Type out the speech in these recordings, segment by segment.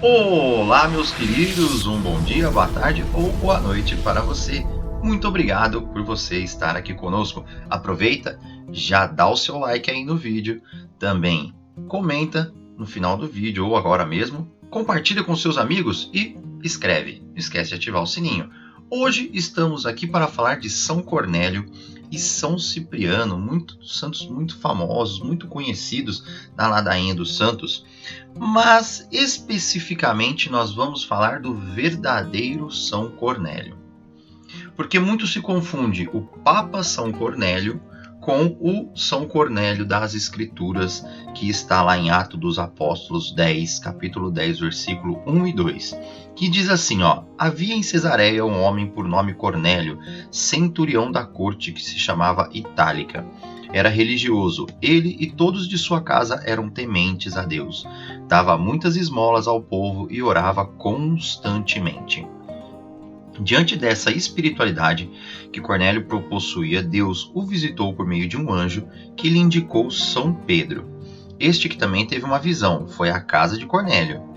Olá, meus queridos, um bom dia, boa tarde ou boa noite para você. Muito obrigado por você estar aqui conosco. Aproveita, já dá o seu like aí no vídeo, também comenta no final do vídeo ou agora mesmo, compartilha com seus amigos e escreve. Não esquece de ativar o sininho. Hoje estamos aqui para falar de São Cornélio e São Cipriano, santos muito famosos, muito conhecidos na ladainha dos santos. Mas especificamente nós vamos falar do verdadeiro São Cornélio. Porque muito se confunde o Papa São Cornélio com o São Cornélio das Escrituras, que está lá em Atos dos Apóstolos 10, capítulo 10, versículo 1 e 2, que diz assim, havia em Cesareia um homem por nome Cornélio, centurião da corte, que se chamava Itálica. Era religioso, ele e todos de sua casa eram tementes a Deus. Dava muitas esmolas ao povo e orava constantemente. Diante dessa espiritualidade que Cornélio possuía, Deus o visitou por meio de um anjo que lhe indicou São Pedro. Este que também teve uma visão, foi à casa de Cornélio.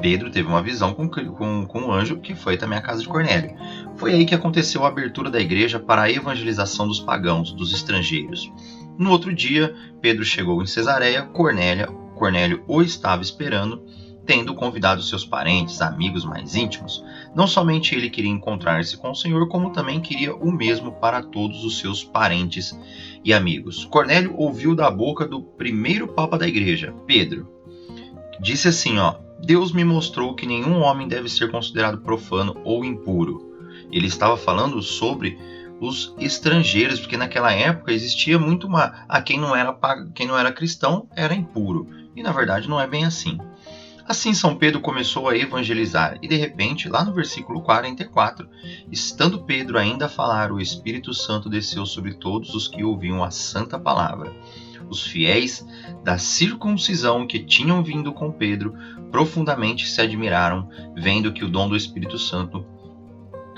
Pedro teve uma visão com um anjo que foi também à casa de Cornélio. Foi aí que aconteceu a abertura da igreja para a evangelização dos pagãos, dos estrangeiros. No outro dia, Pedro chegou em Cesareia, Cornélio o estava esperando, tendo convidado seus parentes, amigos mais íntimos. Não somente ele queria encontrar-se com o Senhor, como também queria o mesmo para todos os seus parentes e amigos. Cornélio ouviu da boca do primeiro papa da igreja, Pedro. Disse assim, Deus me mostrou que nenhum homem deve ser considerado profano ou impuro. Ele estava falando sobre os estrangeiros, porque naquela época existia muito quem não era cristão era impuro. E na verdade não é bem assim. Assim São Pedro começou a evangelizar e de repente, lá no versículo 44, estando Pedro ainda a falar, o Espírito Santo desceu sobre todos os que ouviam a santa palavra. Os fiéis da circuncisão que tinham vindo com Pedro profundamente se admiraram, vendo que o dom do Espírito Santo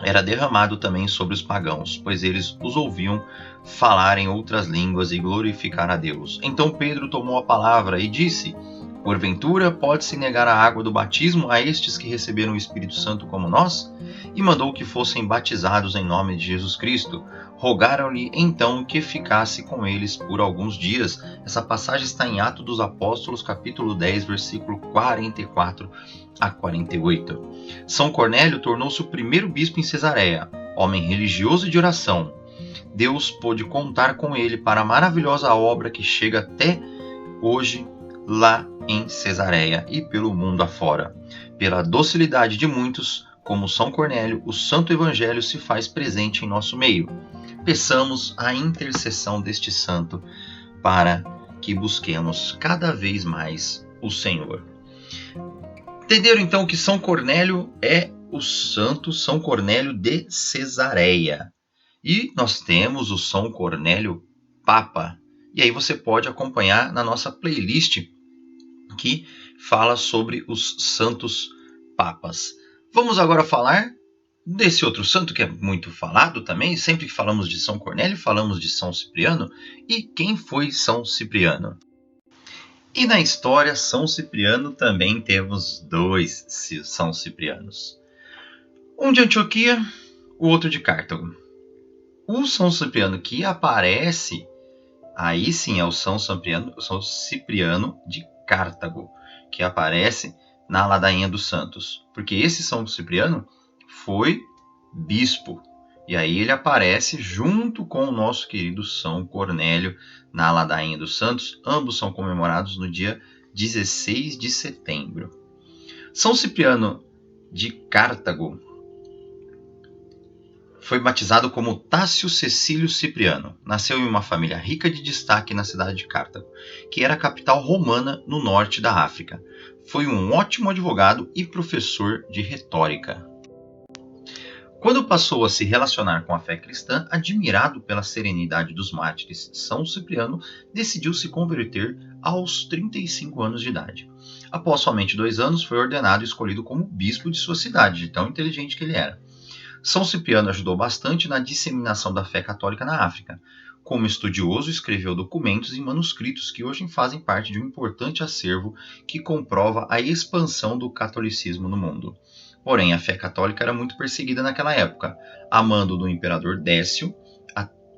era derramado também sobre os pagãos, pois eles os ouviam falar em outras línguas e glorificar a Deus. Então Pedro tomou a palavra e disse: porventura pode-se negar a água do batismo a estes que receberam o Espírito Santo como nós? E mandou que fossem batizados em nome de Jesus Cristo. Rogaram-lhe então que ficasse com eles por alguns dias. Essa passagem está em Atos dos Apóstolos, capítulo 10, versículo 44 a 48. São Cornélio tornou-se o primeiro bispo em Cesareia, homem religioso e de oração. Deus pôde contar com ele para a maravilhosa obra que chega até hoje lá em Cesareia e pelo mundo afora. Pela docilidade de muitos, como São Cornélio, o Santo Evangelho se faz presente em nosso meio. Peçamos a intercessão deste santo para que busquemos cada vez mais o Senhor. Entenderam então que São Cornélio é o santo São Cornélio de Cesareia. E nós temos o São Cornélio Papa. E aí você pode acompanhar na nossa playlist que fala sobre os santos papas. Vamos agora falar desse outro santo que é muito falado também. Sempre que falamos de São Cornélio, falamos de São Cipriano. E quem foi São Cipriano? E na história São Cipriano também temos dois São Ciprianos. Um de Antioquia, o outro de Cartago. O São Cipriano que aparece, aí sim é o São Cipriano de Cartago, que aparece na ladainha dos santos. Porque esse São Cipriano foi bispo. E aí ele aparece junto com o nosso querido São Cornélio na ladainha dos santos. Ambos são comemorados no dia 16 de setembro. São Cipriano de Cartago foi batizado como Tácio Cecílio Cipriano. Nasceu em uma família rica de destaque na cidade de Cartago, que era a capital romana no norte da África. Foi um ótimo advogado e professor de retórica. Quando passou a se relacionar com a fé cristã, admirado pela serenidade dos mártires, São Cipriano decidiu se converter aos 35 anos de idade. Após somente 2 anos, foi ordenado e escolhido como bispo de sua cidade, de tão inteligente que ele era. São Cipriano ajudou bastante na disseminação da fé católica na África. Como estudioso, escreveu documentos e manuscritos que hoje fazem parte de um importante acervo que comprova a expansão do catolicismo no mundo. Porém, a fé católica era muito perseguida naquela época. A mando do imperador Décio,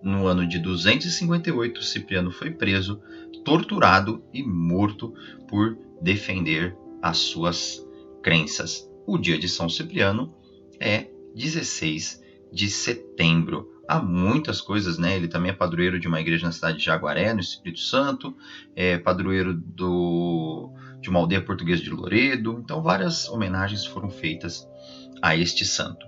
no ano de 258, Cipriano foi preso, torturado e morto por defender as suas crenças. O dia de São Cipriano é 16 de setembro. Há muitas coisas, né? Ele também é padroeiro de uma igreja na cidade de Jaguaré, no Espírito Santo, é padroeiro de uma aldeia portuguesa de Loredo. Então, várias homenagens foram feitas a este santo.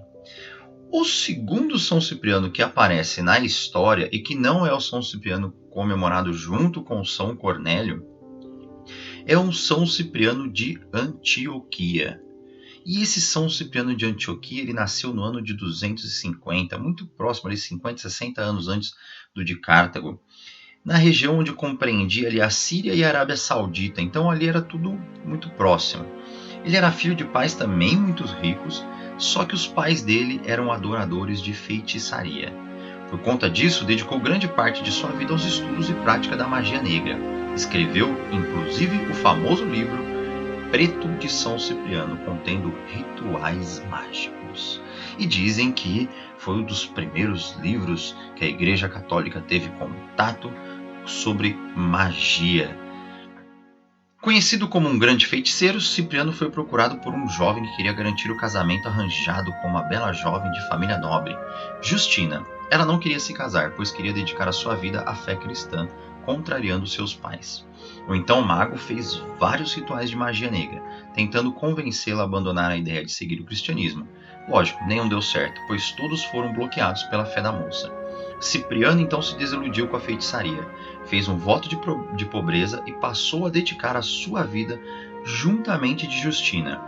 O segundo São Cipriano que aparece na história e que não é o São Cipriano comemorado junto com São Cornélio é um São Cipriano de Antioquia. E esse São Cipriano de Antioquia, ele nasceu no ano de 250, muito próximo, ali 50, 60 anos antes do de Cartago, na região onde compreendia ali a Síria e a Arábia Saudita. Então ali era tudo muito próximo. Ele era filho de pais também muito ricos, só que os pais dele eram adoradores de feitiçaria. Por conta disso, dedicou grande parte de sua vida aos estudos e prática da magia negra. Escreveu, inclusive, o famoso livro Preto de São Cipriano, contendo rituais mágicos. E dizem que foi um dos primeiros livros que a Igreja Católica teve contato sobre magia. Conhecido como um grande feiticeiro, Cipriano foi procurado por um jovem que queria garantir o casamento arranjado com uma bela jovem de família nobre, Justina. Ela não queria se casar, pois queria dedicar a sua vida à fé cristã, contrariando seus pais. O então mago fez vários rituais de magia negra, tentando convencê-la a abandonar a ideia de seguir o cristianismo. Lógico, nenhum deu certo, pois todos foram bloqueados pela fé da moça. Cipriano então se desiludiu com a feitiçaria, fez um voto de pobreza e passou a dedicar a sua vida juntamente de Justina.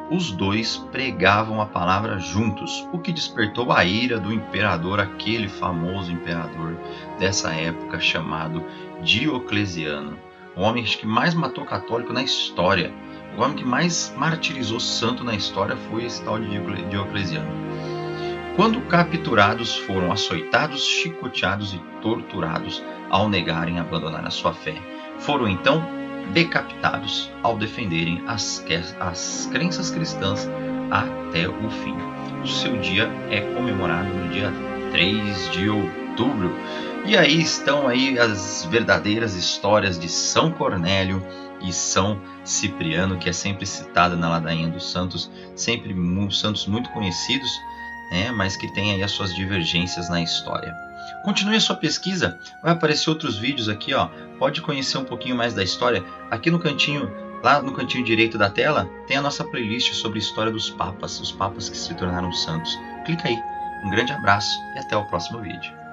Os dois pregavam a palavra juntos, o que despertou a ira do imperador, aquele famoso imperador dessa época chamado Diocleciano, o homem que mais matou católico na história. O homem que mais martirizou santo na história foi esse tal de Diocleciano. Quando capturados, foram açoitados, chicoteados e torturados ao negarem abandonar a sua fé. Foram então decapitados ao defenderem as crenças cristãs até o fim. O seu dia é comemorado no dia 3 de outubro. E aí estão aí as verdadeiras histórias de São Cornélio e São Cipriano, que é sempre citada na ladainha dos santos, sempre santos muito conhecidos, mas que tem aí as suas divergências na história. Continue a sua pesquisa, vai aparecer outros vídeos aqui, ó. Pode conhecer um pouquinho mais da história. Aqui no cantinho, lá no cantinho direito da tela, tem a nossa playlist sobre a história dos papas, os papas que se tornaram santos. Clica aí. Um grande abraço e até o próximo vídeo.